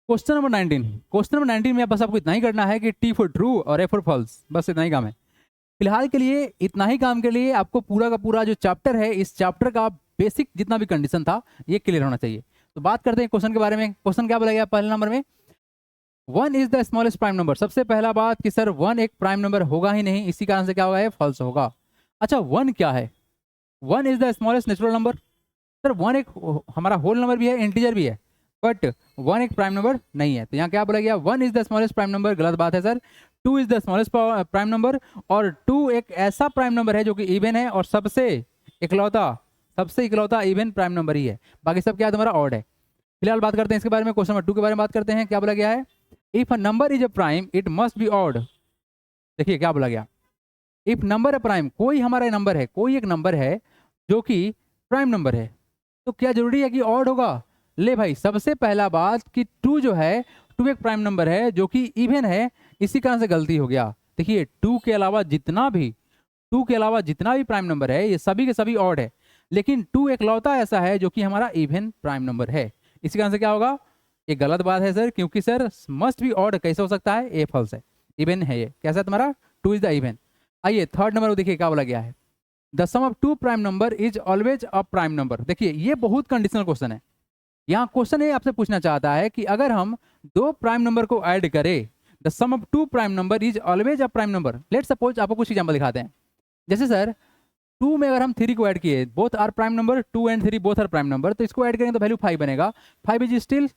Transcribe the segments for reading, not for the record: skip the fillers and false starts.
Question number 19। Question number 19 में बस आपको इतना ही करना है कि टी फॉर ट्रू और ए फॉर फॉल्स, बस इतना ही काम है फिलहाल के लिए। इतना ही काम के लिए आपको पूरा का पूरा जो चैप्टर है, इस चैप्टर का बेसिक जितना भी कंडीशन था ये क्लियर होना चाहिए। तो बात करते हैं क्वेश्चन के बारे में। क्वेश्चन क्या बोला गया पहले नंबर में, one is the smallest prime number. सबसे पहला बात कि सर वन एक प्राइम नंबर होगा ही नहीं, इसी कारण से क्या होगा, फॉल्स होगा। अच्छा वन क्या है, one is the smallest natural number. Sir one एक हमारा होल नंबर भी है, इंटीजर भी है, बट वन एक प्राइम नंबर नहीं है। तो यहाँ क्या बोला गया, one is the smallest prime number, गलत बात है sir. To is the smallest prime number, और टू एक ऐसा प्राइम नंबर है जो कि इवन है और सबसे इकलौता इवन प्राइम नंबर ही है। बाकी सब क्या है तुम्हारा ऑड है। फिलहाल बात करते हैं इसके बारे में, क्वेश्चन नंबर 2 के बारे में बात करते हैं। क्या बोला गया है, if a number is a prime it must be odd. देखिए क्या बोला गया, इफ नंबर अ प्राइम, कोई हमारा नंबर है, कोई एक नंबर है जो कि प्राइम नंबर है, तो क्या जरूरी है कि ऑड होगा। ले भाई, सबसे पहला बात कि टू जो है, टू एक प्राइम नंबर है जो कि इवन है, इसी कारण से गलती हो गया। देखिए टू के अलावा जितना भी प्राइम नंबर है ये सभी के सभी ऑड है, लेकिन टू एकलौता ऐसा है जो कि हमारा इवन प्राइम नंबर है, इसी कारण से क्या होगा, ये गलत बात है सर। क्योंकि सर मस्ट बी ऑड कैसे हो सकता है, ए फॉल्स है, इवन है ये, कैसा है तुम्हारा, टू इज द इवन। आइए थर्ड नंबर को देखिए क्या बोला गया है, the sum of two prime number is always a prime number. देखिए ये बहुत कंडीशनल क्वेश्चन है। यहाँ क्वेश्चन ये आपसे पूछना चाहता है कि अगर हम दो प्राइम नंबर को ऐड करें, the sum of two prime number is always a prime number. Let suppose आपको कुछ एग्जाम्पल दिखाते हैं। जैसे सर टू में अगर हम थ्री को ऐड किए, both are prime number, two and three both are prime number, तो इसको ऐड करेंगे तो वैल्यू 5 बनेगा। 5 इज स्टिल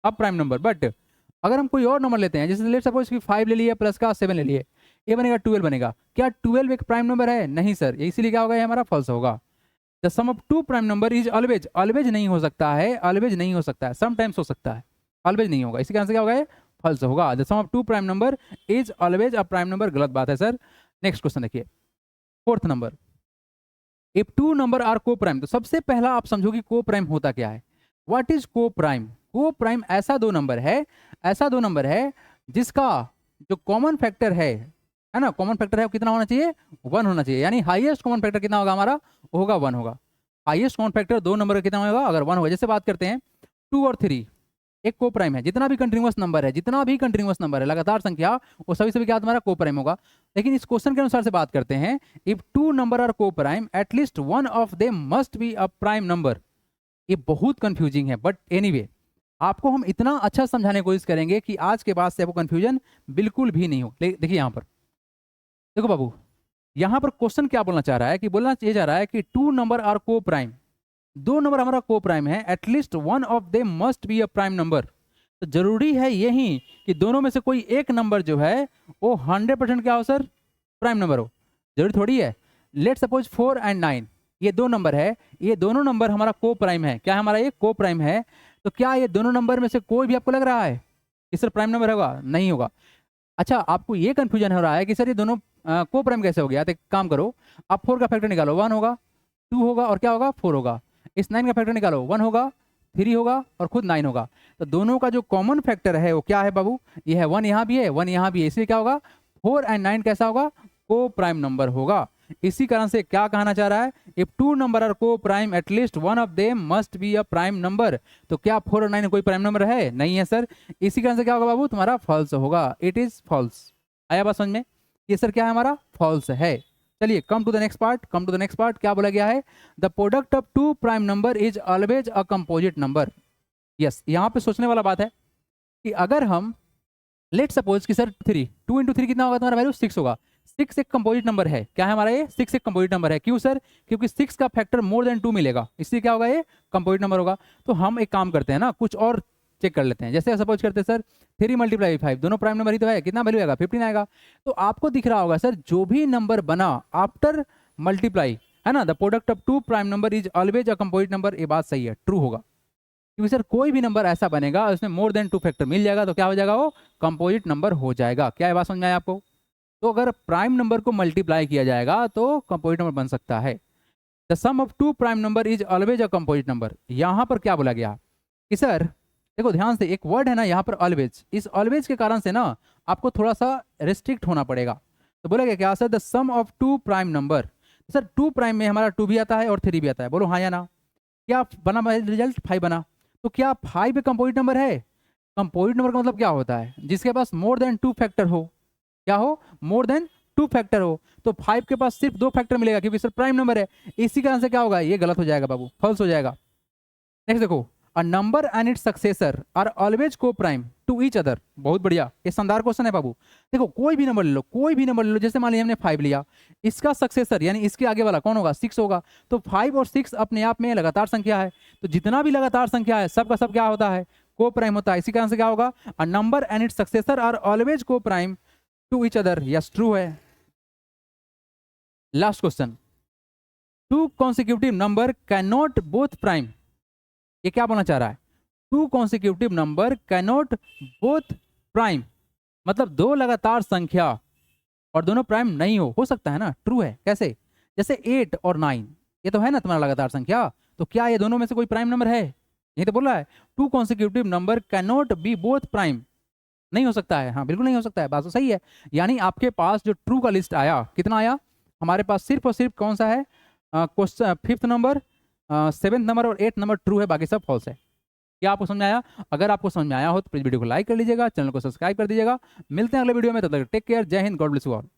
अब प्राइम नंबर। बट अगर हम कोई और नंबर लेते हैं, जैसे लेट सपोज कि 5 ले लिए प्लस का 7 ले लिए, ये बनेगा 12 बनेगा। क्या 12 एक प्राइम नंबर है, नहीं सर, इसीलिए क्या होगा, ये हमारा फॉल्स होगा। The sum of two prime number is always, always नहीं हो सकता है, ऑलवेज नहीं हो सकता है, समटाइम्स हो सकता है, ऑलवेज नहीं होगा, इसी कारण से क्या होगा, ये फॉल्स होगा। The sum of two prime number is always a prime number, गलत बात है सर। नेक्स्ट क्वेश्चन देखिए, fourth number, if two number are coprime. तो सबसे पहला आप समझो कि को प्राइम होता क्या है। व्हाट इज को प्राइम, को प्राइम ऐसा दो नंबर है जिसका जो कॉमन फैक्टर है ना, कॉमन फैक्टर है वो कितना होना चाहिए, 1 होना चाहिए। यानी हाईएस्ट कॉमन फैक्टर कितना होगा हमारा, वो होगा 1 होगा। हाईएस्ट कॉमन फैक्टर दो नंबर का कितना होगा, अगर 1 होगा। जैसे बात करते हैं 2 और 3, एक को प्राइम है, जितना भी कंटिन्यूअस नंबर है लगातार संख्या, वो सभी सभी क्या तुम्हारा को प्राइम होगा। लेकिन इस क्वेश्चन के अनुसार से बात करते हैं, इफ टू नंबर आर को prime at least one of them must be a prime number. ये बहुत कंफ्यूजिंग है, बट एनीवे आपको हम इतना अच्छा समझाने की कोशिश करेंगे कि आज के बाद से आपको कंफ्यूजन बिल्कुल भी नहीं हो। देखिए यहाँ पर देखो बाबू, यहाँ पर क्वेश्चन क्या बोलना चाह रहा है, कि बोलना ये चाह रहा है कि टू नंबर आर को प्राइम, दो नंबर हमारा को प्राइम है, at least one of them must be a prime number. तो जरूरी है यही कि दोनों में से कोई एक नंबर जो है वो 100% क्या हो सर, प्राइम नंबर हो। जरूरी थोड़ी है। लेट सपोज 4 एंड 9, ये दो नंबर है, ये दोनों नंबर हमारा को प्राइम है। क्या है हमारा, ये को प्राइम है। तो क्या ये दोनों नंबर में से कोई भी आपको लग रहा है कि सर प्राइम नंबर होगा, नहीं होगा। अच्छा आपको ये कंफ्यूजन हो रहा है कि सर ये दोनों को प्राइम कैसे हो गया। तो एक काम करो, आप 4 का फैक्टर निकालो, 1 होगा, 2 होगा और क्या होगा, 4 होगा। इस 9 का फैक्टर निकालो, 1 होगा, 3 होगा और खुद 9 होगा। तो दोनों का जो कॉमन फैक्टर है वो क्या है बाबू, ये है 1 यहाँ भी है, 1 यहाँ भी है, इसलिए क्या होगा, 4 एंड 9 कैसा होगा, को प्राइम नंबर होगा। इसी कारण से क्या कहना चाह रहा है, इफ टू नंबर आर को prime at least one of them must be a prime number. तो क्या 4 और 9 कोई प्राइम नंबर है, नहीं है सर। इसी कारण से क्या होगा बाबू, तुम्हारा फॉल्स होगा, इट इज फॉल्स। आया बात समझ में, ये सर क्या है हमारा, फॉल्स है। चलिए come to the next part, क्या बोला गया है, the product of two prime number is always a composite number. Yes, यहाँ पे सोचने वाला बात है कि अगर हम लेट सपोज कि सर 3, 2 इंटू 3 कितना होगा तुम्हारा वैल्यू, 6 होगा। 6 एक कंपोजिट नंबर है, क्या है हमारा ये, 6 एक कंपोजिट नंबर है। क्यों सर, क्योंकि 6 का फैक्टर मोर देन 2 मिलेगा, इसलिए क्या होगा, ये कंपोजिट नंबर होगा। तो हम एक काम करते हैं ना, कुछ और चेक कर लेते हैं। जैसे सपोज करते हैं सर 3 × 5, दोनों प्राइम नंबर ही तो है, कितना वैल्यू आएगा, 15 आएगा। तो आपको दिख रहा होगा सर जो भी नंबर बना आफ्टर मल्टीप्लाई, है ना, the product of two prime number is always a composite number, ये बात सही है, ट्रू होगा। क्योंकि सर कोई भी नंबर ऐसा बनेगा उसमें मोर देन 2 फैक्टर मिल जाएगा, तो क्या हो जाएगा, वो कंपोजिट नंबर हो जाएगा। क्या ये बात समझ में आया आपको। तो अगर प्राइम नंबर को मल्टीप्लाई किया जाएगा तो कंपोजिट नंबर बन सकता है। The sum of two prime number is always a composite number. यहां पर क्या बोला गया कि सर देखो ध्यान से, एक वर्ड है ना यहाँ पर ऑलवेज, इस ऑलवेज के कारण से ना आपको थोड़ा सा रिस्ट्रिक्ट होना पड़ेगा। तो बोला गया क्या sir, the sum of two prime number. Sir 2 prime में हमारा 2 भी आता है और 3 भी आता है, बोलो हाँ या ना। क्या बना रिजल्ट, 5 बना। तो क्या 5 एक कंपोजिट नंबर है, कंपोजिट नंबर का मतलब क्या होता है? जिसके पास मोर देन 2 फैक्टर हो। क्या हो? मोर देन 2 फैक्टर हो। तो 5 के पास सिर्फ 2 फैक्टर मिलेगा क्योंकि सर प्राइम नंबर है। इसी कारण से क्या होगा? ये गलत हो जाएगा बाबू, फॉल्स हो जाएगा। नेक्स्ट देखो, a number and its successor are always coprime to each other. बहुत बढ़िया, ये शानदार क्वेश्चन है बाबू। देखो कोई भी नंबर ले लो, कोई भी नंबर ले लो, जैसे मान लीजिए हमने 5 लिया, इसका सक्सेसर यानी इसके आगे वाला कौन होगा? 6 होगा। तो 5 और 6 अपने आप में लगातार संख्या है, तो जितना भी लगातार संख्या है सबका सब क्या होता है? को प्राइम होता है। इसी कारण से क्या होगा? A number and its successor are always coprime to each other. Yes, true है। Last question, two consecutive number can not both prime. ये क्या बोलना चाह रहा है? Two consecutive number can not both prime, मतलब दो लगातार संख्या और दोनों प्राइम नहीं हो सकता है ना? ट्रू है। कैसे? जैसे 8 और 9, ये तो है ना तुम्हारा लगातार संख्या, तो क्या ये दोनों में से कोई प्राइम नंबर है? ये तो बोल रहा है two consecutive number can not be both prime, नहीं हो सकता है। हाँ बिल्कुल नहीं हो सकता है, बात तो सही है। यानी आपके पास जो ट्रू का लिस्ट आया, कितना आया हमारे पास? सिर्फ और सिर्फ कौन सा है? Question 5th number, 7th number और 8th नंबर ट्रू है, बाकी सब फॉल्स है। क्या आपको समझ में आया? अगर आपको समझ में आया हो तो प्लीज वीडियो को लाइक कर लीजिएगा, चैनल को सब्सक्राइब कर दीजिएगा। मिलते हैं अगले वीडियो में, तब तक टेक केयर, जय Hind, God bless you all.